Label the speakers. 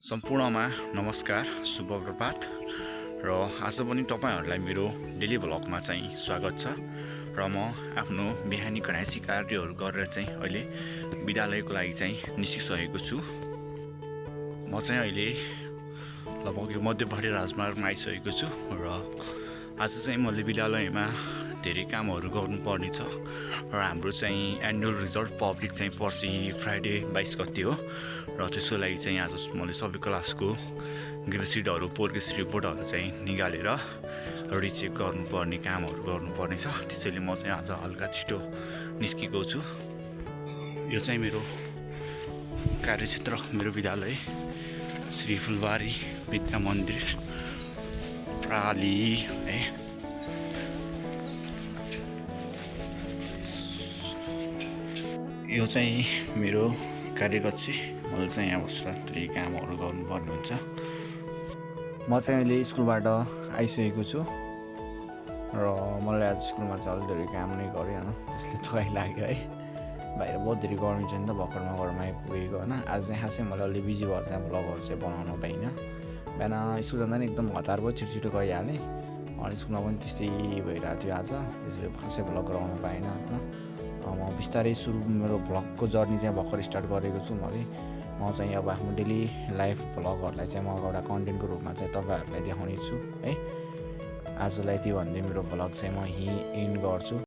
Speaker 1: सम्पूर्णमा नमस्कार, शुभ प्रभात र आज पनि तपाईहरुलाई मेरो डेली भ्लगमा चाहिँ स्वागत छ र म आफ्नो बिहानी घरायसी कार्यहरू गरेर चाहिँ अहिले विद्यालयको लागि चाहिँ निस्किसकेको छु। म चाहिँ अहिले लगभग यो मध्यपहाडी राजमार्गमा आइसकेको छु र आज चाहिँ मैले विद्यालयमा धेरै कामहरू गर्नुपर्ने छ र हाम्रो चाहिँ एनुअल रिजल्ट पब्लिक चाहिँ पर्सि फ्राइडे 22 गते हो र त्यसको लागि चाहिँ आज मैले सबै क्लासको ग्रेडसिटहरू प्रोग्रेस रिपोर्टहरू चाहिँ निकालेर रिचेक गर्नुपर्ने कामहरू गर्नुपर्ने छ। त्यसैले म चाहिँ आज हल्का छिटो निस्केको छु। यो चाहिँ मेरो कार्यक्षेत्र, मेरो विद्यालय श्री फुलबारी विद्या मन्दिर प्राली है। यो चाहिँ मेरो कार्यकक्ष। मैले चाहिँ यहाँ बसेर धेरै कामहरू गर्नुपर्ने हुन्छ। म चाहिँ अहिले स्कुलबाट आइसकेको छु र मलाई आज स्कुलमा चाहिँ अलि धेरै काम नै गरेँ होइन, त्यसले थकाइ लाग्यो है। बाहिर बहुत धेरै गर्मी छ नि त, भर्खरमा घरमा आइपुगेको होइन। आज चाहिँ खासै मलाई अलि बिजी भएर चाहिँ भ्लगहरू चाहिँ बनाउनु पाइनँ। बिहान स्कुल जाँदा नि एकदम हतार भयो, छिटो गइहालेँ अनि स्कुलमा पनि त्यस्तै भइरहेको थियो आज, त्यसले खासै भ्लग गराउनु पाइनँ होइन। म बिस्तारै सुरु मेरो भ्लगको जर्नी चाहिँ भर्खर स्टार्ट गरेको छु मैले। म चाहिँ अब आफ्नो डेली लाइफ भ्लगहरूलाई चाहिँ म एउटा कन्टेन्टको रूपमा चाहिँ तपाईँहरूलाई देखाउने छु है। आजलाई त्यो भन्दै मेरो भ्लग चाहिँ म यहीँ एन्ड गर्छु।